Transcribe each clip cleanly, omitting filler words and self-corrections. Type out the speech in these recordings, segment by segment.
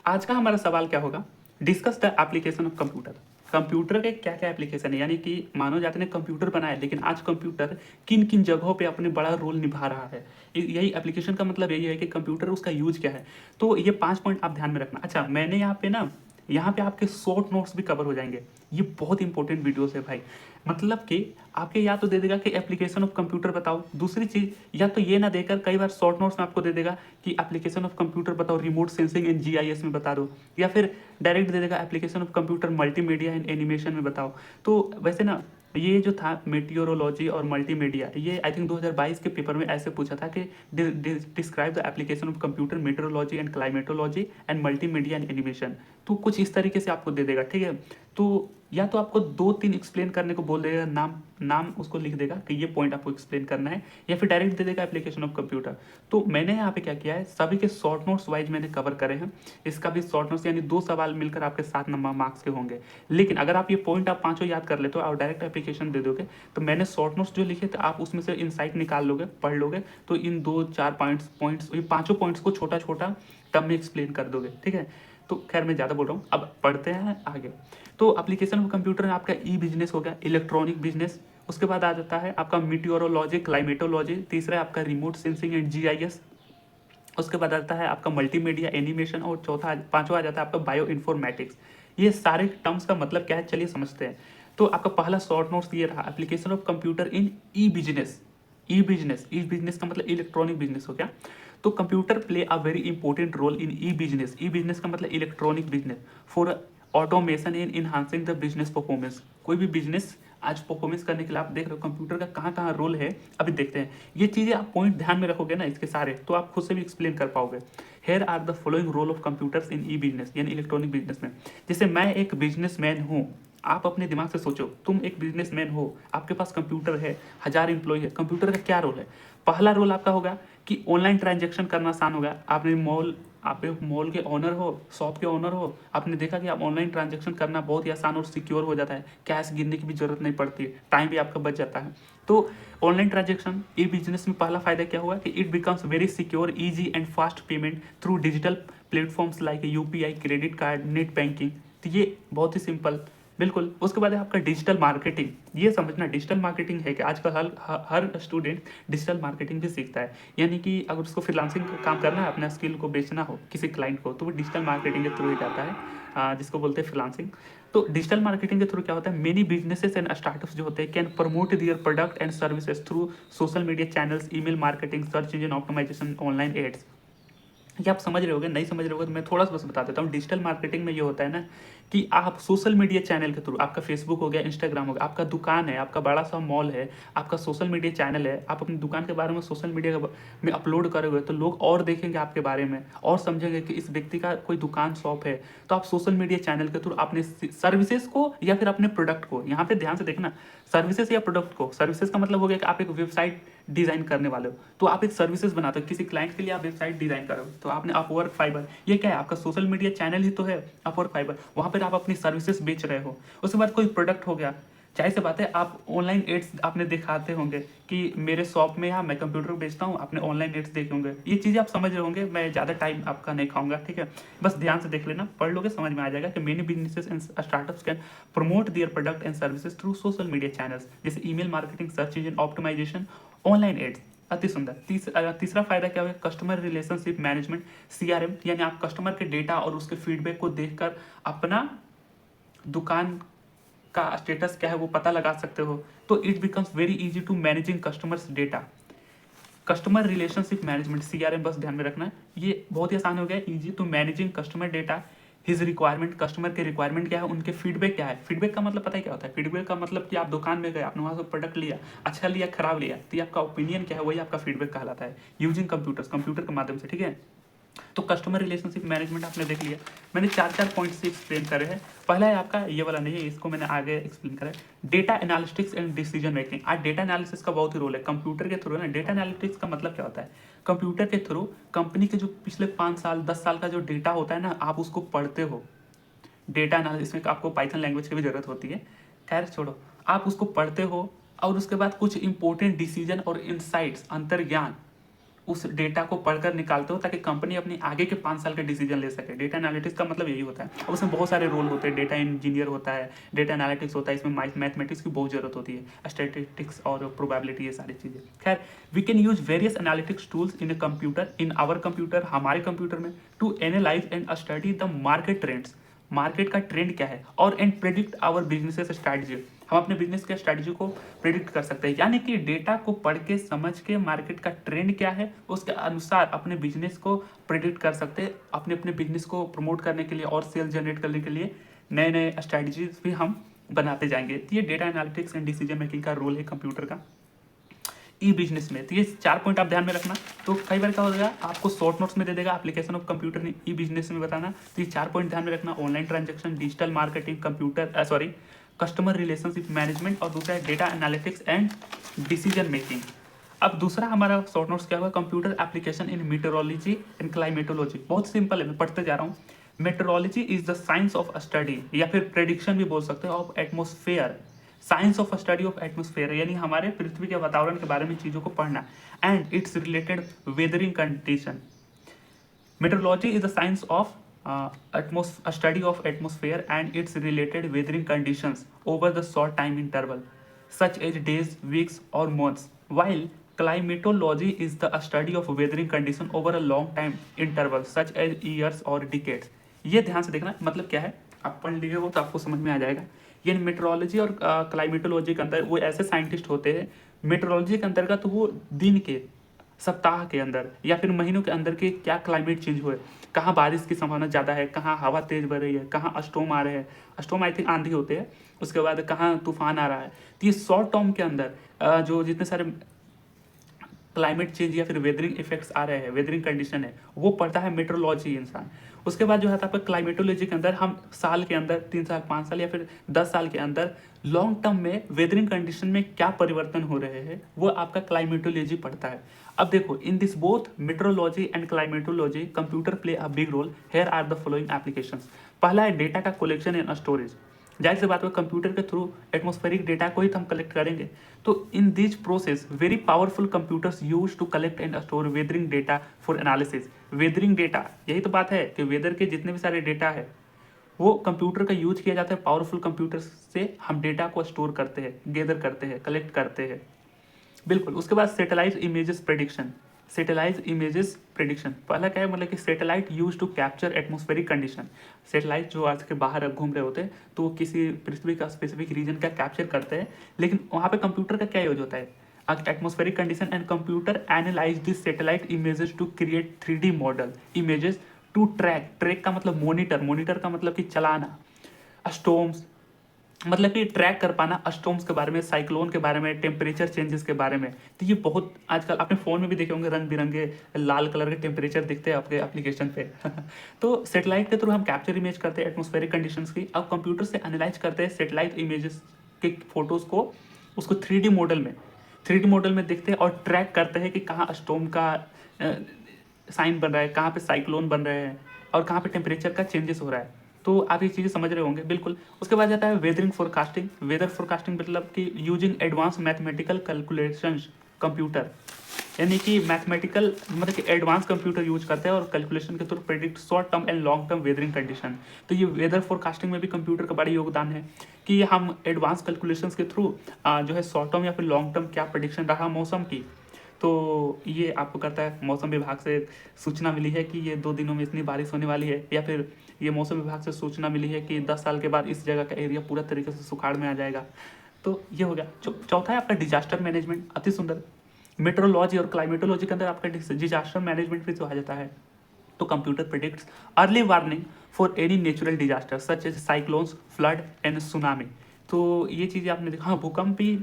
आज का हमारा सवाल क्या होगा, discuss the application of computer. Computer के क्या क्या एप्लीकेशन है, यानी कि मानव जाति ने कंप्यूटर बनाया, लेकिन आज कंप्यूटर किन किन जगहों पे अपने बड़ा रोल निभा रहा है। यही एप्लीकेशन का मतलब यही है कि कंप्यूटर उसका यूज क्या है। तो ये 5 पॉइंट आप ध्यान में रखना। अच्छा, मैंने यहाँ पे आपके शॉर्ट नोट्स भी कवर हो जाएंगे। ये बहुत इंपॉर्टेंट वीडियोस है भाई। मतलब कि आपके या तो दे देगा कि एप्लीकेशन ऑफ कंप्यूटर बताओ, दूसरी चीज या तो ये ना देकर कई बार शॉर्ट नोट्स में आपको दे देगा कि एप्लीकेशन ऑफ कंप्यूटर बताओ, रिमोट सेंसिंग एंड जीआईएस में बता दो, या फिर डायरेक्ट दे देगा application of computer multimedia and animation में बताओ। तो वैसे ना ये जो था मेटियोरोलॉजी और मल्टीमीडिया, ये आई थिंक 2022 के पेपर में ऐसे पूछा था कि describe the application of computer metrology and climatology and multimedia and animation. तो कुछ इस तरीके से आपको दे देगा, ठीक है। तो या तो आपको 2-3 एक्सप्लेन करने को बोल देगा, नाम नाम उसको लिख देगा कि ये पॉइंट आपको एक्सप्लेन करना है, या फिर डायरेक्ट दे देगा एप्लीकेशन ऑफ कंप्यूटर। तो मैंने यहाँ पे क्या किया है, सभी के शॉर्ट नोट्स वाइज मैंने कवर करे हैं। इसका भी शॉर्ट नोट्स यानी 2 सवाल मिलकर आपके 7 नंबर मार्क्स के होंगे। लेकिन अगर आप ये पॉइंट आप पांचों याद कर लेते हो और डायरेक्ट एप्लीकेशन दे दोगे, तो मैंने शॉर्ट नोट्स जो लिखे थे आप उसमें से इनसाइट निकाल लोगे, पढ़ लोगे, तो इन 2-4 पॉइंट्स ये पांचों पॉइंट्स को छोटा छोटा टर्म में एक्सप्लेन कर दोगे, ठीक है। तो खैर मैं ज़्यादा बोल रहा हूँ, अब पढ़ते हैं आगे। तो एप्लीकेशन ऑफ कंप्यूटर में आपका ई बिजनेस हो गया, इलेक्ट्रॉनिक बिजनेस। उसके बाद आ जाता है आपका मीटियोरोलॉजी, क्लाइमेटोलॉजी। तीसरा है आपका रिमोट सेंसिंग एंड जीआईएस। उसके बाद आता है आपका मल्टीमीडिया एनिमेशन, और पांचवा आ जाता है आपका बायो इन्फॉर्मेटिक्स। ये सारे टर्म्स का मतलब क्या है, चलिए समझते हैं। तो आपका पहला शॉर्ट नोट्स ये रहा, application of computer in e business. E business का मतलब इलेक्ट्रॉनिक बिजनेस हो गया। तो computer play a very important role in e business. E business का मतलब electronic business for automation in enhancing the business performance. कोई भी बिजनेस आज परफॉर्मेंस करने के लिए आप देख रहे हो कंप्यूटर का कहाँ कहाँ रोल है, अभी देखते हैं। ये चीज़ें आप पॉइंट ध्यान में रखोगे ना इसके सारे, तो आप खुद से भी एक्सप्लेन कर पाओगे। Here are the following role of computers in e business, यानी इलेक्ट्रॉनिक बिजनेस में। जैसे मैं एक बिजनेसमैन हूँ, आप अपने दिमाग से सोचो, तुम एक बिजनेसमैन हो, आपके पास कंप्यूटर है, 1000 एम्प्लॉय है, कंप्यूटर का क्या रोल है। पहला रोल आपका होगा कि ऑनलाइन ट्रांजेक्शन करना आसान होगा। आप एक मॉल के ओनर हो, शॉप के ओनर हो, आपने देखा कि आप ऑनलाइन ट्रांजेक्शन करना बहुत ही आसान और सिक्योर हो जाता है, कैश गिनने की भी जरूरत नहीं पड़ती है, टाइम भी आपका बच जाता है। तो ऑनलाइन ट्रांजेक्शन ई बिजनेस में पहला फायदा क्या हुआ कि it becomes very secure, easy and fast payment through digital platforms like UPI, credit card, net banking. तो ये बहुत ही सिंपल, बिल्कुल। उसके बाद है आपका डिजिटल मार्केटिंग। ये समझना डिजिटल मार्केटिंग है कि आजकल हर स्टूडेंट डिजिटल मार्केटिंग भी सीखता है। यानी कि अगर उसको फ्रीलांसिंग का काम करना है, अपना स्किल को बेचना हो किसी क्लाइंट को, तो वो डिजिटल मार्केटिंग के थ्रू ही जाता है, जिसको बोलते हैं फ्रीलांसिंग। तो डिजिटल मार्केटिंग के थ्रू क्या होता है, मेनी बिजनेसेस एंड स्टार्टअप्स जो होते हैं can promote their product and services through social media channels, email marketing, search engine optimisation, online ads. ये आप समझ रहे होगे, नहीं समझ रहे होगे तो मैं थोड़ा सा बस बता देता हूँ। डिजिटल मार्केटिंग में ये होता है ना कि आप सोशल मीडिया चैनल के थ्रू, आपका फेसबुक हो गया, इंस्टाग्राम हो गया, आपका दुकान है, आपका बड़ा सा मॉल है, आपका सोशल मीडिया चैनल है, आप अपनी दुकान के बारे में सोशल मीडिया में अपलोड करोगे तो लोग और देखेंगे आपके बारे में और समझेंगे कि इस व्यक्ति का कोई दुकान शॉप है। तो आप सोशल मीडिया चैनल के थ्रू अपने सर्विसेज को या फिर अपने प्रोडक्ट को, यहाँ पे ध्यान से देखना, सर्विसेज या प्रोडक्ट को। सर्विसेज का मतलब हो गया कि आप एक वेबसाइट डिजाइन करने वाले हो, तो आप एक सर्विसेज बनाते हो, किसी क्लाइंट के लिए आप वेबसाइट डिजाइन करो, तो आपने अपवर्क फाइबर, ये क्या है, आपका सोशल मीडिया चैनल ही तो है अपवर्क फाइबर, वहां पर आप अपनी सर्विसेज बेच रहे हो। उसके बाद कोई प्रोडक्ट हो गया, जाहिर सी बात है आप ऑनलाइन एड्स आपने दिखाते होंगे कि मेरे शॉप में यहाँ मैं कंप्यूटर बेचता हूँ, आपने ऑनलाइन एड्स देखे होंगे। ये चीज़ें आप समझ रहे होंगे, मैं ज़्यादा टाइम आपका नहीं खाऊंगा, ठीक है। बस ध्यान से देख लेना, पढ़ लोगे समझ में आ जाएगा कि many businesses and startups can promote their product and services through social media channels, जैसे email marketing, search engine optimisation, online ads. अति सुंदर। तीसरा फायदा क्या होगा, कस्टमर रिलेशनशिप मैनेजमेंट, सीआरएम, यानी आप कस्टमर के डेटा और उसके फीडबैक को देखकर अपना दुकान का स्टेटस क्या है वो पता लगा सकते हो। तो it becomes very easy to managing customers data. Customer relationship management, CRM, बस ध्यान में रखना, ये बहुत ही आसान हो गया, easy to managing customer data, his requirement, customer के रिक्वायरमेंट क्या है, उनके फीडबैक क्या है। फीडबैक का मतलब पता है क्या होता है, फीडबैक का मतलब कि आप दुकान में गए, आपने वहां से प्रोडक्ट लिया, अच्छा लिया खराब लिया, तो ये आपका ओपिनियन क्या है, वही आपका फीडबैक कहलाता है, यूजिंग कंप्यूटर्स, कंप्यूटर के माध्यम से, ठीक है। तो कस्टमर रिलेशनशिप मैनेजमेंट आपने देख लिया, मैंने 4 पॉइंट से एक्सप्लेन करे हैं। पहला है आपका, ये वाला नहीं है, इसको मैंने आगे एक्सप्लेन करा है, data analytics and decision making. आज डेटा एनालिसिस का बहुत ही रोल है कंप्यूटर के थ्रू, है ना। डेटा एनालिटिक्स का मतलब क्या होता है, कंप्यूटर के थ्रू कंपनी के जो पिछले 5 साल 10 साल का जो डेटा होता है ना, आप उसको पढ़ते हो। डेटा एनालिसिस में आपको पाइथन लैंग्वेज की भी जरूरत होती है, खैर छोड़ो, आप उसको पढ़ते हो और उसके बाद कुछ इंपॉर्टेंट डिसीजन और इंसाइट्स, अंतर्ज्ञान उस डेटा को पढ़कर निकालते हो ताकि कंपनी अपनी आगे के 5 साल का डिसीजन ले सके। डेटा एनालिटिक्स का मतलब यही होता है। अब उसमें बहुत सारे रोल होते हैं, डेटा इंजीनियर होता है, डेटा एनालिटिक्स होता है, इसमें मैथमेटिक्स की बहुत जरूरत होती है, स्टैटिस्टिक्स और प्रोबेबिलिटी, ये सारी चीज़ें। खैर, we can use various analytics tools in a computer, in our computer, हमारे कंप्यूटर में, to analyse and study the market trends, market का ट्रेंड क्या है, और and predict our business strategy, हम अपने बिजनेस के स्ट्रैटेजी को प्रेडिक्ट कर सकते हैं। यानी कि डेटा को पढ़ के समझ के मार्केट का ट्रेंड क्या है उसके अनुसार अपने बिजनेस को प्रेडिक्ट कर सकते हैं, अपने अपने बिजनेस को प्रमोट करने के लिए और सेल जनरेट करने के लिए नए नए स्ट्रैटेजीज भी हम बनाते जाएंगे। तो ये data analytics and decision making का रोल है कंप्यूटर का ई बिजनेस में। तो ये 4 पॉइंट आप ध्यान में रखना। तो कई बार क्या होगा, आपको शॉर्ट नोट्स में दे देगा एप्लीकेशन ऑफ कंप्यूटर ने ई बिजनेस में बताना। तो ये 4 पॉइंट ध्यान में रखना, online transaction, digital marketing, customer relationship management, और दूसरा है data analytics and decision making. अब दूसरा हमारा शॉर्ट नोट्स क्या होगा, computer application in meteorology and climatology. बहुत सिंपल है, मैं पढ़ते जा रहा हूँ। Meteorology is the science of study, या फिर प्रेडिक्शन भी बोल सकते हो, of atmosphere, science of study of atmosphere, यानी हमारे पृथ्वी के वातावरण के बारे में चीज़ों को पढ़ना, and it's related weathering condition. Meteorology is the science of study of atmosphere and its related weathering conditions over the short time interval, such as days, weeks, or months. While climatology is the study of weathering condition over a long time interval, such as years or decades. ये ध्यान से देखना, मतलब क्या है, आप पढ़ लिए हो तो आपको समझ में आ जाएगा। ये मेट्रोलॉजी और क्लाइमेटोलॉजी के अंदर वो ऐसे साइंटिस्ट होते हैं, मेट्रोलॉजी के अंतर्गत तो वो दिन के, सप्ताह के अंदर या फिर महीनों के अंदर के क्या क्लाइमेट चेंज हुए, कहाँ बारिश की संभावना ज़्यादा है, कहाँ हवा तेज बढ़ रही है, कहाँ स्टॉर्म आ रहे हैं, स्टॉर्म आई थिंक आंधी होते हैं, उसके बाद कहाँ तूफान आ रहा है। तो ये शॉर्ट टर्म के अंदर जो जितने सारे क्लाइमेट चेंज या फिर वेदरिंग इफेक्ट्स आ रहे हैं, वेदरिंग कंडीशन है, वो पढ़ता है मेट्रोलॉजी इंसान। उसके बाद जो है आपका क्लाइमेटोलॉजी के अंदर हम साल के अंदर 3 साल 5 साल या फिर 10 साल के अंदर लॉन्ग टर्म में वेदरिंग कंडीशन में क्या परिवर्तन हो रहे हैं वो आपका क्लाइमेटोलॉजी पढ़ता है। अब देखो, in this both meteorology and climatology computer play a big role. Here are the following applications. पहला है डेटा का कलेक्शन एंड स्टोरेज। जाहिर सी बात है, कंप्यूटर के थ्रू एटमॉस्फेरिक डेटा को ही तो हम कलेक्ट करेंगे। तो in this process very powerful computers use to collect and store weathering data for analysis. Weathering data, यही तो बात है कि वेदर के जितने भी सारे डेटा है वो कंप्यूटर का यूज किया जाता है। पावरफुल कंप्यूटर्स से हम डेटा को स्टोर करते हैं, गैदर करते हैं, कलेक्ट करते हैं। बिल्कुल। उसके बाद satellite images prediction. Satellite images prediction पहला क्या है, मतलब कि satellite use to capture atmospheric condition. Satellite जो आज के बाहर घूम रहे होते हैं तो वो किसी पृथ्वी का स्पेसिफिक रीजन का कैप्चर करते हैं, लेकिन वहाँ पे कंप्यूटर का क्या यूज होता है, atmospheric condition, and computer analyse this satellite images to create 3D model images to track. Track का मतलब मॉनिटर, मॉनिटर का मतलब कि चलाना, स्टॉर्म्स मतलब कि ट्रैक कर पाना, स्टॉर्म्स के बारे में, साइक्लोन के बारे में, टेम्परेचर चेंजेस के बारे में। तो ये बहुत आजकल आपने फ़ोन में भी देखे होंगे, रंग बिरंगे लाल कलर के टेम्परेचर दिखते हैं आपके एप्लीकेशन पे तो सैटेलाइट के थ्रू हम कैप्चर इमेज करते हैं एटमॉस्फेरिक कंडीशंस की। अब कंप्यूटर से एनालाइज करते हैं सैटेलाइट इमेजेस के फोटोज़ को, उसको 3D मॉडल में देखते हैं और ट्रैक करते हैं कि कहाँ स्टॉर्म का साइन बन रहा है, कहाँ पे साइक्लोन बन रहे हैं और कहाँ पे टेम्परेचर का चेंजेस हो रहा है। तो आप ये चीज़ें समझ रहे होंगे। बिल्कुल। उसके बाद जाता है वेदरिंग फोरकास्टिंग। वेदर फोरकास्टिंग मतलब कि using advance mathematical calculations computer, यानी कि मैथमेटिकल मतलब कि एडवांस कंप्यूटर यूज करते हैं और कैलकुलेशन के through predict short term and long term weathering condition. तो ये वेदर फोरकास्टिंग में भी कंप्यूटर का बड़ा योगदान है कि हम एडवांस कैलकुलेशंस के थ्रू जो है शॉर्ट टर्म या फिर लॉन्ग टर्म क्या प्रेडिक्शन रहा मौसम की, तो ये आपको करता है। मौसम विभाग से सूचना मिली है कि ये 2 दिनों में इतनी बारिश होने वाली है, या फिर ये मौसम विभाग से सूचना मिली है कि 10 साल के बाद इस जगह का एरिया पूरा तरीके से सुखाड़ में आ जाएगा। तो ये हो गया। चौथा है आपका डिजास्टर मैनेजमेंट। अति सुंदर। मेट्रोलॉजी और क्लाइमेटोलॉजी के अंदर आपका डिजास्टर मैनेजमेंट भी जो आ जाता है। तो computer predicts early warning for any natural disaster such as cyclones, flood and tsunami. तो ये चीज़ें आपने देखा। हाँ, भूकंप भी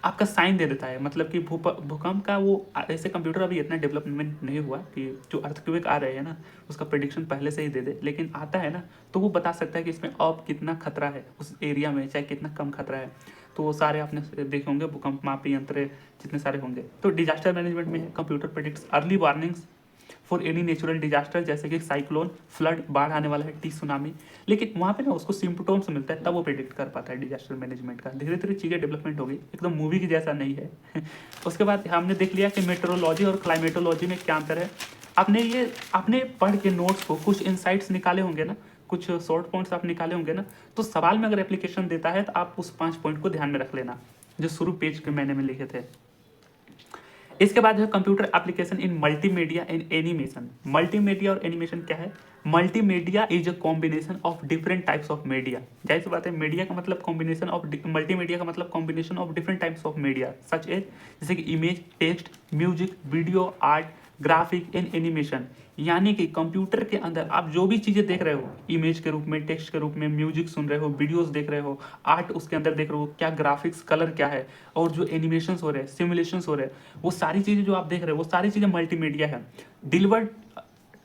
आपका साइन दे देता है, मतलब कि भूकंप का वो ऐसे कंप्यूटर अभी इतना डेवलपमेंट नहीं हुआ कि जो अर्थक्वेक आ रहे हैं ना उसका प्रेडिक्शन पहले से ही दे दे, लेकिन आता है ना तो वो बता सकता है कि इसमें अब कितना खतरा है उस एरिया में, चाहे कितना कम खतरा है। तो वो सारे आपने देखे होंगे भूकंप मापी यंत्र जितने सारे होंगे। तो डिजास्टर मैनेजमेंट में computer predicts early warnings for any natural disaster जैसे कि साइक्लोन, फ्लड, बाढ़ आने वाला है, सुनामी। लेकिन वहाँ पे ना उसको सिम्पटम्स मिलता है, तब वो प्रेडिक्ट कर पाता है डिजास्टर मैनेजमेंट का। धीरे धीरे चीज़ें डेवलपमेंट हो गई, एकदम मूवी की जैसा नहीं है। उसके बाद हमने देख लिया कि मेट्रोलॉजी और क्लाइमेटोलॉजी में क्या अंतर है। आपने पढ़ के नोट्स को कुछ इंसाइट्स निकाले होंगे ना, कुछ शॉर्ट पॉइंट्स आप निकाले होंगे ना, तो सवाल में अगर एप्लीकेशन देता है तो आप उस 5 पॉइंट को ध्यान में रख लेना जो शुरू पेज के मैंने में लिखे थे। इसके बाद है computer application in multimedia and animation. Multimedia और एनिमेशन क्या है? Multimedia is a combination of different types of media. जाहिर सी बात है, मीडिया का मतलब कॉम्बिनेशन ऑफ, मल्टीमीडिया का मतलब combination of different types of media such as, जैसे कि image, text, music, video, art, graphic and animation. यानी कि कंप्यूटर के अंदर आप जो भी चीज़ें देख रहे हो, इमेज के रूप में, टेक्स्ट के रूप में, म्यूजिक सुन रहे हो, वीडियोस देख रहे हो, आर्ट उसके अंदर देख रहे हो, क्या ग्राफिक्स, कलर क्या है, और जो एनिमेशंस हो रहे हैं, सिमुलेशंस हो रहे हैं, वो सारी चीज़ें जो आप देख रहे हो, वो सारी चीज़ें मल्टीमीडिया है। Delivered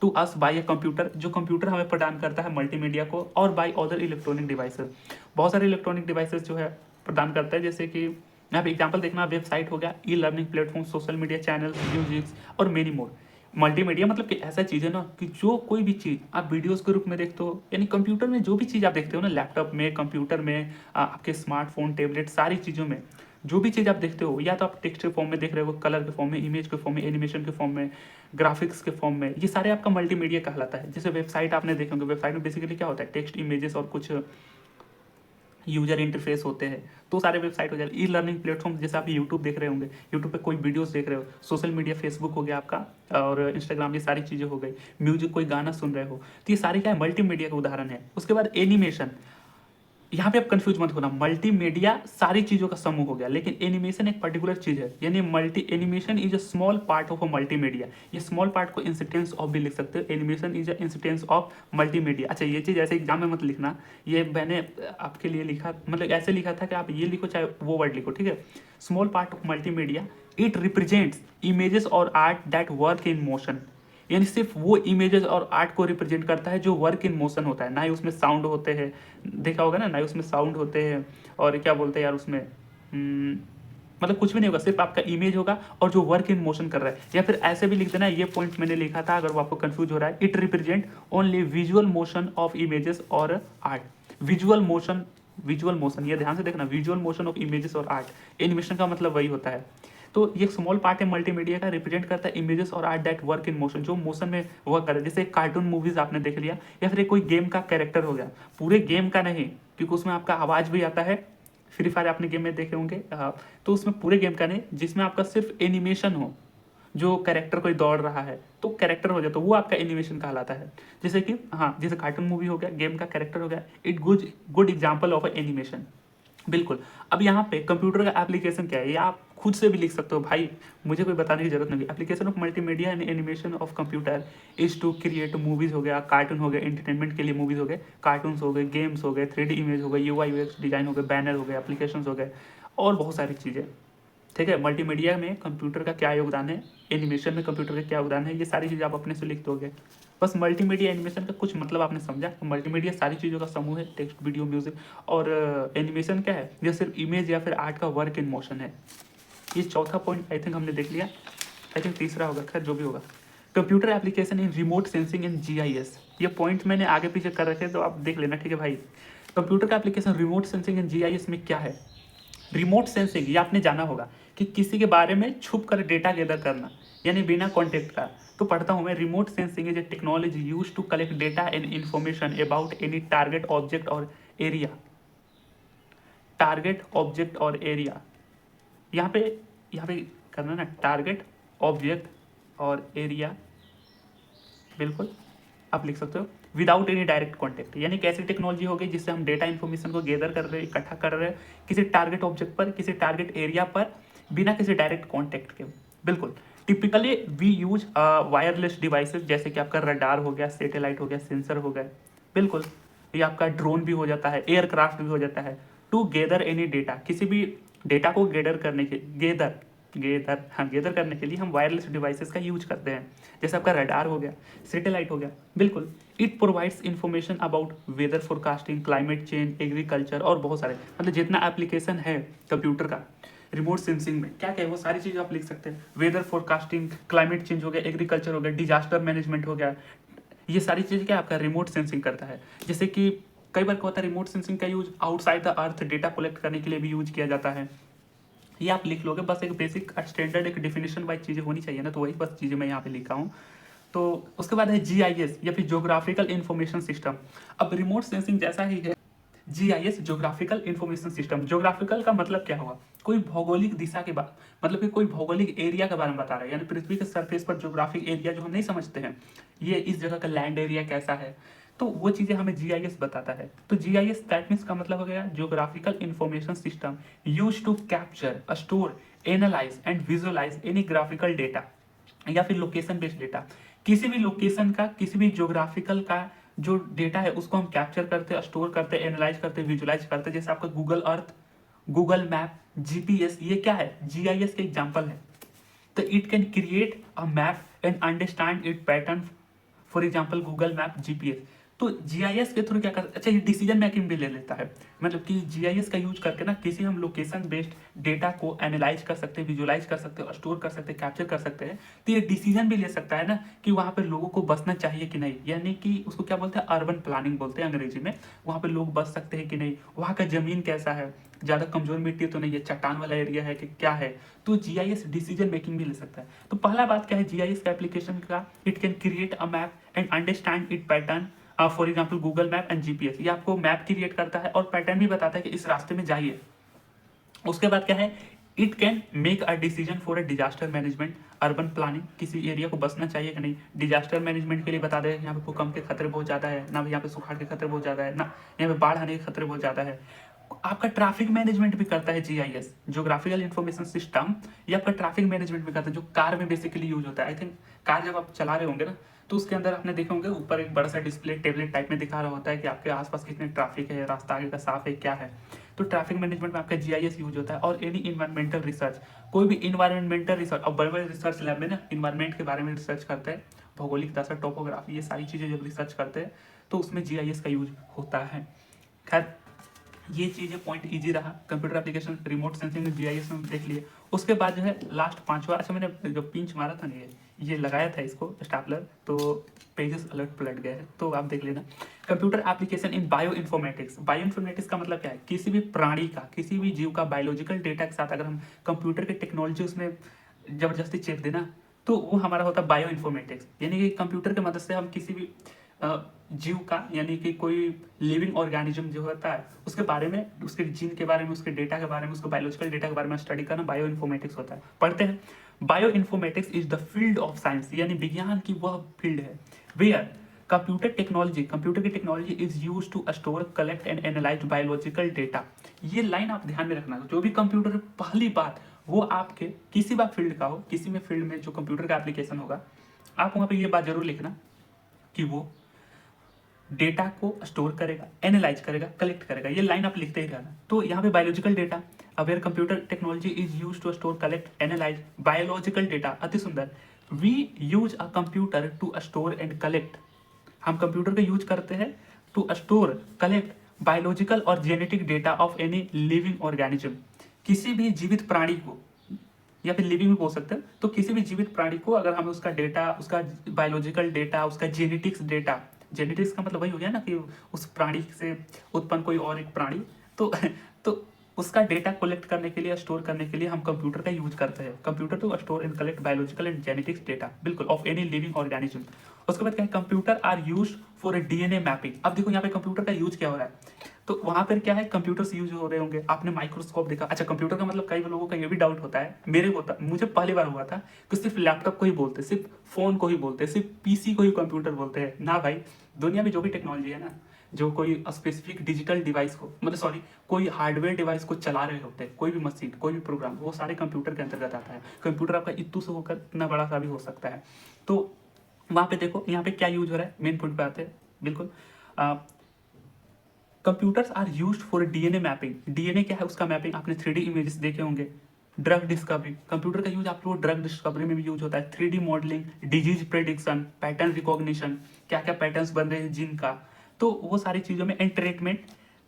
to us by a computer, जो कंप्यूटर हमें प्रदान करता है मल्टीमीडिया को, और बाय अदर इलेक्ट्रॉनिक डिवाइसेस। बहुत सारे इलेक्ट्रॉनिक डिवाइसेस जो है प्रदान करता है, जैसे कि यहाँ पे एग्जाम्पल देखना, वेबसाइट हो गया, e learning platform, social media channel, music और मेनी मोर। मल्टीमीडिया मतलब कि ऐसा चीज़ है ना कि जो कोई भी चीज़ आप वीडियोस के रूप में देखते हो, यानी कंप्यूटर में जो भी चीज़ आप देखते हो ना, लैपटॉप में, कंप्यूटर में, आपके स्मार्टफोन, टैबलेट, सारी चीज़ों में जो भी चीज़ आप देखते हो, या तो आप टेक्स्ट के फॉर्म में देख रहे हो, कलर के फॉर्म में, इमेज के फॉर्म में, एनिमेशन के फॉर्म में, ग्राफिक्स के फॉर्म में, ये सारे आपका मल्टीमीडिया कहलाता है। जैसे वेबसाइट आपने देखे होंगे, वेबसाइट में बेसिकली क्या होता है, टेक्स्ट, इमेजेस और कुछ यूजर इंटरफेस होते हैं, तो सारे वेबसाइट हो जाए। ई लर्निंग प्लेटफॉर्म जैसे आप यूट्यूब देख रहे होंगे, यूट्यूब पे कोई वीडियोस देख रहे हो, सोशल मीडिया, फेसबुक हो गया आपका, और इंस्टाग्राम, ये सारी चीज़ें हो गई। म्यूजिक, कोई गाना सुन रहे हो, तो ये सारे क्या है, मल्टीमीडिया का उदाहरण है। उसके बाद एनिमेशन, यहाँ पे आप कंफ्यूज मत होना, मल्टीमीडिया सारी चीज़ों का समूह हो गया, लेकिन एनिमेशन एक पर्टिकुलर चीज़ है। यानी multi animation is a small part of a multimedia. ये स्मॉल पार्ट को इंस्टेंस ऑफ भी लिख सकते हो, animation is a instance of multimedia. अच्छा, ये चीज़ ऐसे एग्जाम में मत लिखना, ये मैंने आपके लिए लिखा, मतलब ऐसे लिखा था कि आप ये लिखो चाहे वो वर्ड लिखो, ठीक है। Small part of multimedia, it represents images और art that work in motion. यानी सिर्फ वो इमेजेस और आर्ट को रिप्रेजेंट करता है जो वर्क इन मोशन होता है, ना ही उसमें साउंड होते हैं, देखा होगा ना ही उसमें साउंड होते हैं, और क्या बोलते हैं यार उसमें, मतलब कुछ भी नहीं होगा, सिर्फ आपका इमेज होगा और जो वर्क इन मोशन कर रहा है। या फिर ऐसे भी लिख देना, ये पॉइंट मैंने लिखा था, अगर वो आपको कंफ्यूज हो रहा है, it represent only visual motion of images और आर्ट। विजुअल मोशन, ये ध्यान से देखना, विजुअल मोशन ऑफ इमेजेस और आर्ट। एनिमेशन का मतलब वही होता है। तो ये स्मॉल पार्ट है मल्टीमीडिया का, रिप्रेजेंट करता है इमेजेस और art that work in motion, जो मोशन में वर्क कर रहा है। जैसे कार्टून मूवीज आपने देख लिया, या फिर कोई गेम का कैरेक्टर हो गया, पूरे गेम का नहीं, क्योंकि उसमें आपका आवाज़ भी आता है। फ्री फायर आपने गेम में देखे होंगे, तो उसमें पूरे गेम का नहीं, जिसमें आपका सिर्फ एनिमेशन हो, जो कैरेक्टर कोई दौड़ रहा है तो कैरेक्टर हो जाए, तो वो आपका एनिमेशन कहलाता है। जैसे कि हाँ, जैसे कार्टून मूवी हो गया, गेम का कैरेक्टर हो गया, it good example of animation. बिल्कुल। अब यहाँ पे कंप्यूटर का एप्लीकेशन क्या है, ये आप खुद से भी लिख सकते हो भाई, मुझे कोई बताने की जरूरत नहीं। Application of multimedia and animation of computer is to create movies हो गया, कार्टून हो गए, एंटरटेनमेंट के लिए मूवीज हो गए, कार्टून्स हो गए, गेम्स हो गए, 3D इमेज हो गए, UI UX डिजाइन हो गए, बैनर हो गए, एप्लीकेशन हो गए, और बहुत सारी चीज़ें। ठीक है, मल्टीमीडिया में कंप्यूटर का क्या योगदान है, एनिमेशन में कंप्यूटर का क्या योगदान है, ये सारी चीज़ें आप अपने से लिख दोगे। बस मल्टीमीडिया एनिमेशन का कुछ मतलब आपने समझा। मल्टीमीडिया सारी चीज़ों का समूह है, टेक्स्ट, वीडियो, म्यूजिक, और एनिमेशन क्या है, ये सिर्फ इमेज या फिर आर्ट का वर्क इन मोशन है। ये चौथा पॉइंट आई थिंक हमने देख लिया, आई थिंक तीसरा होगा, खैर जो भी होगा। Computer application in remote sensing and GIS, ये पॉइंट मैंने आगे पीछे कर रखे तो आप देख लेना, ठीक है भाई। कंप्यूटर का application remote sensing and GIS में क्या है। रिमोट सेंसिंग, ये आपने जाना होगा कि किसी के बारे में छुप कर डेटा गैदर करना, यानी बिना कॉन्टेक्ट का। तो पढ़ता हूँ मैं, remote sensing is a technology use to collect data and information about any target object और एरिया। टारगेट ऑब्जेक्ट और एरिया, यहाँ पे करना ना, टारगेट ऑब्जेक्ट और एरिया, बिल्कुल आप लिख सकते हो, विदाउट एनी डायरेक्ट कॉन्टेक्ट। यानी कैसी टेक्नोलॉजी होगी जिससे हम डेटा इन्फॉर्मेशन को गैदर कर रहे हैं, इकट्ठा कर रहे हैं किसी टारगेट ऑब्जेक्ट पर, किसी टारगेट एरिया पर, बिना किसी डायरेक्ट कॉन्टेक्ट के। बिल्कुल। Typically we use wireless devices, जैसे कि आपका रडार हो गया, सैटेलाइट हो गया, सेंसर हो गया, बिल्कुल, ये आपका ड्रोन भी हो जाता है, एयरक्राफ्ट भी हो जाता है, टू गैदर एनी डेटा, किसी भी डेटा को गैदर करने के, गैदर करने के लिए हम वायरलेस डिवाइसेस का यूज करते हैं। जैसे आपका रडार हो गया, सैटेलाइट हो गया, बिल्कुल। It provides information about whether forecasting, climate change, agriculture और बहुत सारे, मतलब जितना एप्लीकेशन है कंप्यूटर का, रिमोट सेंसिंग में क्या क्या है वो सारी चीज़ें आप लिख सकते हैं। वेदर फोरकास्टिंग, क्लाइमेट चेंज हो गया, एग्रीकल्चर हो गया, डिजास्टर मैनेजमेंट हो गया, ये सारी चीज़ें क्या आपका रिमोट सेंसिंग करता है। जैसे कि कई बार क्या होता है रिमोट सेंसिंग का use outside the earth data collect करने के लिए भी यूज किया जाता है। ये आप लिख लोगे, बस एक बेसिक स्टैंडर्ड एक डेफिनेशन वाइज चीज़ें होनी चाहिए ना, तो वही बस चीज़ें मैं यहाँ पे लिखा हूँ। तो उसके बाद है जीआईएस या फिर ज्योग्राफिकल इंफॉर्मेशन सिस्टम। अब रिमोट सेंसिंग जैसा ही है GIS, geographical information system. Geographical का मतलब क्या हुआ, कोई भौगोलिक दिशा के बाद, मतलब कि कोई भौगोलिक एरिया के बारे में बता रहा है, यानी पृथ्वी के सरफेस पर ज्योग्राफिक एरिया जो हम नहीं समझते हैं, ये इस जगह का लैंड एरिया कैसा है, तो वो चीज़ें हमें जीआईएस बताता है। तो जीआईएस दैट मीन्स का मतलब हो गया geographical information system use to capture, store, analyse and visualise any graphical data या फिर लोकेशन बेस्ड डेटा। किसी भी लोकेशन का, किसी भी ज्योग्राफिकल का जो डेटा है उसको हम कैप्चर करते, स्टोर करते, एनालाइज करते, विजुअलाइज करते। जैसे आपका Google Earth, Google map, GPS, ये क्या है, जीआईएस के एग्जांपल है। तो it can create a map and understand it pattern, for example Google map, GPS. तो जीआईएस के थ्रू क्या कर, अच्छा ये डिसीजन मेकिंग भी ले लेता है, मतलब कि जीआईएस का यूज करके ना किसी हम लोकेशन बेस्ड डेटा को एनालाइज कर सकते हैं, विजुअलाइज कर सकते हैं, स्टोर कर सकते हैं, कैप्चर कर सकते हैं। तो ये डिसीजन भी ले सकता है ना कि वहाँ पे लोगों को बसना चाहिए कि नहीं, यानी कि उसको क्या बोलते हैं, अर्बन प्लानिंग बोलते हैं अंग्रेजी में। वहाँ पे लोग बस सकते हैं कि नहीं, वहाँ का जमीन कैसा है, ज़्यादा कमजोर मिट्टी तो नहीं है, चट्टान वाला एरिया है कि क्या है। तो जीआईएस डिसीजन मेकिंग भी ले सकता है। तो पहला बात क्या है जीआईएस का एप्लीकेशन का, it can create a map and understand it pattern, for example Google map and GPS. ये आपको मैप क्रिएट करता है और पैटर्न भी बताता है कि इस रास्ते में जाइए। उसके बाद क्या है, it can make a decision for a disaster management, urban planning, किसी एरिया को बसना चाहिए कि नहीं। डिजास्टर मैनेजमेंट के लिए बता दें यहाँ पे भूकंप के खतरे बहुत ज़्यादा है ना, यहाँ पे सुखाड़ के खतरे बहुत ज़्यादा है ना, यहाँ पे बाढ़ आने के खतरे बहुत ज़्यादा है। आपका ट्रैफिक मैनेजमेंट भी करता है जीआईएस, ज्योग्राफिकल इंफॉर्मेशन सिस्टम। ये आपका ट्रैफिक मैनेजमेंट भी करता है, जो कार में बेसिकली यूज होता है। आई थिंक कार जब आप चला रहे होंगे ना, तो उसके अंदर आपने देखे होंगे ऊपर एक बड़ा सा डिस्प्ले टेबलेट टाइप में दिखा रहा होता है कि आपके आसपास कितने ट्रैफिक है, रास्ता आगे का साफ है क्या है। तो ट्रैफिक मैनेजमेंट में आपका जीआईएस यूज होता है। और एनी इन्वायरमेंटल रिसर्च, कोई भी इन्वायरमेंटल रिसर्च, और बड़े बड़े रिसर्च लैब में ना इन्वायरमेंट के बारे में रिसर्च करते हैं, भौगोलिक दशा, टोपोग्राफी, ये सारी चीज़ें जब रिसर्च करते हैं तो उसमें जीआईएस का यूज होता है। खैर ये चीज़ें पॉइंट इजी रहा, computer application, remote sensing, GIS में देख लिए। उसके बाद जो है लास्ट पांचवा, अच्छा मैंने जो पिंच मारा था ना, ये लगाया था इसको स्टैपलर, तो पेजेस अलर्ट पलट गए हैं, तो आप देख लेना। कंप्यूटर एप्लीकेशन इन बायो इन्फॉर्मेटिक्स। बायो इन्फॉर्मेटिक्स का मतलब क्या है, किसी भी प्राणी का, किसी भी जीव का बायोलॉजिकल डेटा के साथ अगर हम कंप्यूटर के टेक्नोलॉजी उसमें जबरदस्ती चेप देना, तो वो हमारा होता है बायो इन्फॉर्मेटिक्स। यानी कि कंप्यूटर की मदद से हम किसी भी जीव का, यानी कि कोई लिविंग ऑर्गेनिज्म जो होता है उसके बारे में, उसके जीन के बारे में, उसके डेटा के बारे में, उसके बायोलॉजिकल डेटा के बारे में स्टडी करना बायो इन्फॉर्मेटिक्स होता है। पढ़ते हैं, bioinformatics is the field of science, यानी विज्ञान की वह फील्ड है वेयर कंप्यूटर टेक्नोलॉजी, कंप्यूटर की technology is use to store, collect and analyse biological data. ये लाइन आप ध्यान में रखना, जो भी कंप्यूटर, पहली बात वो आपके किसी भी फील्ड का हो, किसी में फील्ड में जो कंप्यूटर का एप्लीकेशन होगा, आप वहाँ पे ये बात जरूर लिखना कि वो डेटा को स्टोर करेगा, एनालाइज करेगा, कलेक्ट करेगा। ये लाइन आप लिखते ही रहना। तो यहाँ पे biological data, where computer technology is use to store, collect, analyse biological data. अति सुंदर। We use a computer to store and collect, हम कंप्यूटर का यूज करते हैं टू स्टोर, कलेक्ट बायोलॉजिकल और genetic data of any living organism. किसी भी जीवित प्राणी को, या फिर लिविंग भी बोल सकते हैं, तो किसी भी जीवित प्राणी को अगर हमें उसका डेटा, उसका बायोलॉजिकल डेटा, उसका जेनेटिक्स डेटा, जेनेटिक्स का मतलब वही हो गया ना कि उस प्राणी से उत्पन्न कोई और एक प्राणी, तो तो उसका डेटा कलेक्ट करने के लिए, स्टोर करने के लिए हम कंप्यूटर का यूज करते हैं। Computer to store and collect biological and genetics data, बिल्कुल, ऑफ एनी लिविंग ऑर्गेनिज्म। उसके बाद क्या है, computer are use for DNA mapping. अब देखो यहाँ पे कंप्यूटर का यूज क्या हो रहा है, तो वहां पर क्या है, कंप्यूटर से यूज हो रहे होंगे, आपने माइक्रोस्कोप देखा। अच्छा, कंप्यूटर का मतलब कई लोगों का ये भी डाउट होता है, मुझे पहली बार हुआ था कि सिर्फ लैपटॉप को ही बोलते, सिर्फ फोन को ही बोलते, सिर्फ पीसी को ही कंप्यूटर बोलते हैं ना भाई। दुनिया में जो भी टेक्नोलॉजी है ना, जो कोई स्पेसिफिक डिजिटल डिवाइस को, मतलब सॉरी, कोई हार्डवेयर डिवाइस को चला रहे होते हैं, कोई भी मशीन, कोई भी प्रोग्राम, वो सारे कंप्यूटर के अंतर्गत आता है। कंप्यूटर आपका इतू से होकर इतना बड़ा सा भी हो सकता है। तो वहां पे देखो यहाँ पे क्या यूज हो रहा है, मेन पॉइंट पे आते हैं। बिल्कुल, computers are used for DNA mapping. DNA क्या है, उसका मैपिंग, आपने 3D इमेजेस देखे होंगे। ड्रग डिस्कवरी, कंप्यूटर का यूज आप लोग ड्रग डिस्कवरी में भी यूज होता है। 3D modelling, disease prediction, pattern recognition, क्या क्या पैटर्न्स बन रहे हैं जिन का, तो वो सारी चीज़ों में, एंड ट्रीटमेंट,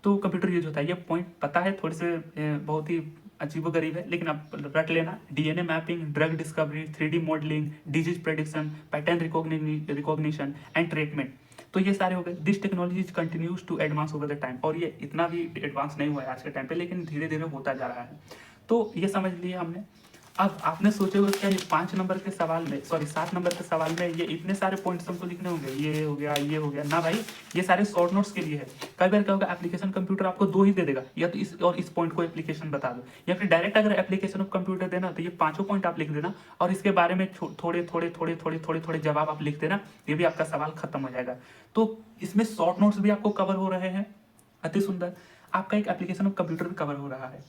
तो कंप्यूटर यूज होता है। ये पॉइंट पता है, थोड़े से बहुत ही अजीबोगरीब है, लेकिन आप रट लेना। DNA mapping, drug discovery, 3D modelling, disease prediction, pattern recognition and treatment. तो ये सारे हो गए। This technology continues to advance over the time, और ये इतना भी एडवांस नहीं हुआ है आज के टाइम पे, लेकिन धीरे धीरे होता जा रहा है। तो ये समझ लिया हमने। अब आपने सोचे होगा क्या ये 5 नंबर के सवाल में, सॉरी 7 नंबर के सवाल में ये इतने सारे पॉइंट्स हमको लिखने होंगे, ये हो गया, ये हो गया ना भाई, ये सारे शॉर्ट नोट्स के लिए है। कई बार क्या होगा, एप्लीकेशन कंप्यूटर आपको 2 ही दे देगा, या तो इस और इस पॉइंट को एप्लीकेशन बता दो, या फिर डायरेक्ट अगर एप्लीकेशन ऑफ कंप्यूटर देना तो ये 5 पॉइंट आप लिख देना, और इसके बारे में थोड़े थोड़े थोड़े थोड़े थोड़े थोड़े जवाब आप लिख देना, ये भी आपका सवाल खत्म हो जाएगा। तो इसमें शॉर्ट नोट्स भी आपको कवर हो रहे हैं, अति सुंदर। आपका एक एप्लीकेशन ऑफ कंप्यूटर भी कवर हो रहा है।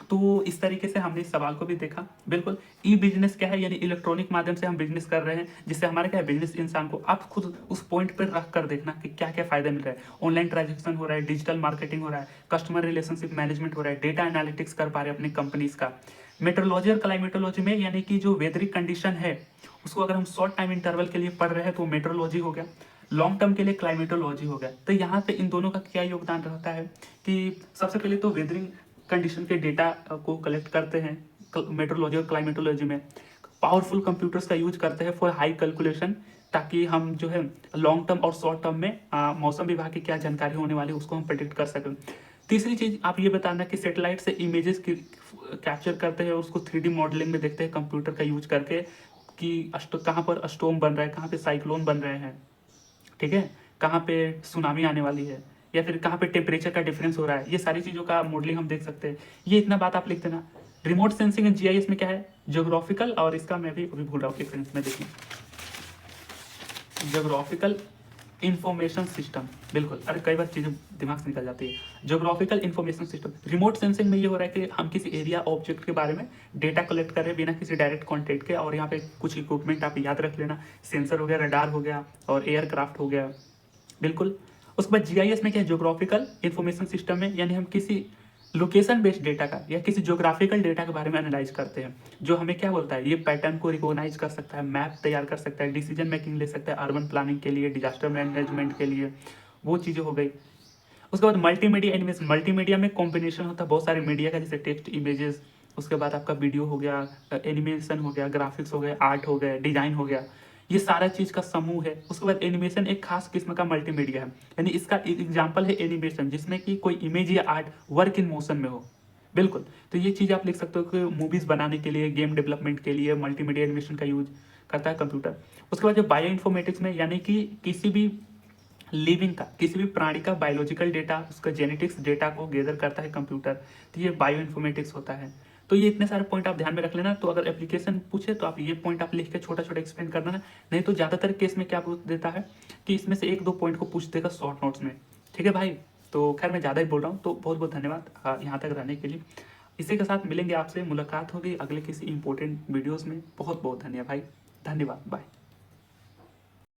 तो इस तरीके से हमने इस सवाल को भी देखा। बिल्कुल, ई बिजनेस क्या है, यानी इलेक्ट्रॉनिक माध्यम से हम बिजनेस कर रहे हैं, जिससे हमारा क्या है, बिजनेस इंसान को आप खुद उस पॉइंट पर रख कर देखना कि क्या क्या फायदे मिल रहे हैं। ऑनलाइन ट्रांजेक्शन हो रहा है, डिजिटल मार्केटिंग हो रहा है, कस्टमर रिलेशनशिप मैनेजमेंट हो रहा है, डेटा एनालिटिक्स कर पा रहे हैं अपनी कंपनीज का। मेट्रोलॉजी और क्लाइमेटोलॉजी में, यानी कि जो वेदरिक कंडीशन है उसको अगर हम शॉर्ट टाइम इंटरवल के लिए पढ़ रहे हैं तो मेट्रोलॉजी हो गया, लॉन्ग टर्म के लिए क्लाइमेटोलॉजी हो गया। तो यहाँ पे इन दोनों का क्या योगदान रहता है कि सबसे पहले तो वेदरिंग कंडीशन के डेटा को कलेक्ट करते हैं मेट्रोलॉजी और क्लाइमेटोलॉजी में। पावरफुल कंप्यूटर्स का यूज करते हैं फॉर हाई कैलकुलेशन, ताकि हम जो है लॉन्ग टर्म और शॉर्ट टर्म में मौसम विभाग की क्या जानकारी होने वाली है उसको हम प्रेडिक्ट कर सकें। तीसरी चीज आप ये बताना कि सैटेलाइट से इमेजेस की कैप्चर करते हैं और उसको 3D मॉडलिंग में देखते हैं कंप्यूटर का यूज करके कि कहाँ पर स्टॉर्म बन रहा है, कहाँ पे साइक्लोन बन रहे हैं, ठीक है, कहाँ पे सुनामी आने वाली है, या फिर कहाँ पे टेम्परेचर का डिफरेंस हो रहा है। ये सारी चीज़ों का मॉडलिंग हम देख सकते हैं। ये इतना बात आप लिख देना। रिमोट सेंसिंग एंड जीआईएस में क्या है, ज्योग्राफिकल, और इसका मैं भी अभी भूल रहा हूँ, एक सेकंड में देखिए, ज्योग्राफिकल इंफॉर्मेशन सिस्टम। बिल्कुल, अरे कई बार चीज़ें दिमाग से निकल जाती है। Geographical information system, remote sensing में ये हो रहा है कि हम किसी एरिया ऑब्जेक्ट के बारे में डेटा कलेक्ट कर रहे हैं बिना किसी डायरेक्ट कॉन्टेक्ट के, और यहाँ पे कुछ इक्विपमेंट आप याद रख लेना, सेंसर हो गया, रडार हो गया, और एयरक्राफ्ट हो गया। बिल्कुल। उसके बाद जीआईएस में क्या है, ज्योग्राफिकल इंफॉर्मेशन सिस्टम में, यानी हम किसी लोकेशन बेस्ड डेटा का या किसी ज्योग्राफिकल डेटा के बारे में एनालाइज करते हैं, जो हमें क्या बोलता है, ये पैटर्न को रिकॉग्नाइज कर सकता है, मैप तैयार कर सकता है, डिसीजन मेकिंग ले सकता है, अर्बन प्लानिंग के लिए, डिजास्टर मैनेजमेंट के लिए, वो चीज़ें हो गई। उसके बाद मल्टीमीडिया एनिमेशन, मल्टीमीडिया में कॉम्बिनेशन होता है बहुत सारे मीडिया का, जैसे टेक्स्ट, इमेजेस, उसके बाद आपका वीडियो हो गया, एनिमेशन हो गया, ग्राफिक्स हो गए, आर्ट हो गए, डिजाइन हो गया, ये सारा चीज़ का समूह है। उसके बाद एनिमेशन एक खास किस्म का मल्टीमीडिया है, यानी इसका एग्जाम्पल है एनिमेशन, जिसमें कि कोई इमेज या आर्ट वर्क इन मोशन में हो। बिल्कुल, तो ये चीज़ आप लिख सकते हो कि मूवीज़ बनाने के लिए, गेम डेवलपमेंट के लिए मल्टीमीडिया एनिमेशन का यूज करता है कंप्यूटर। उसके बाद जो बायो इन्फॉर्मेटिक्स में, यानी कि किसी भी लिविंग का, किसी भी प्राणी का बायोलॉजिकल डेटा, उसका जेनेटिक्स डेटा को गैदर करता है कंप्यूटर, तो ये बायो इन्फॉर्मेटिक्स होता है। तो ये इतने सारे पॉइंट आप ध्यान में रख लेना। तो अगर एप्लीकेशन पूछे तो आप ये पॉइंट आप लिख के छोटा छोटा एक्सप्लेन कर देना, नहीं तो ज़्यादातर केस में क्या पूछ देता है कि इसमें से 1-2 पॉइंट को पूछ देगा शॉर्ट नोट्स में। ठीक है भाई, तो खैर मैं ज़्यादा ही बोल रहा हूँ, तो बहुत बहुत धन्यवाद यहाँ तक रहने के लिए। इसी के साथ मिलेंगे आपसे, मुलाकात होगी अगले किसी इंपॉर्टेंट वीडियोज़ में। बहुत बहुत धन्यवाद भाई, धन्यवाद, बाय।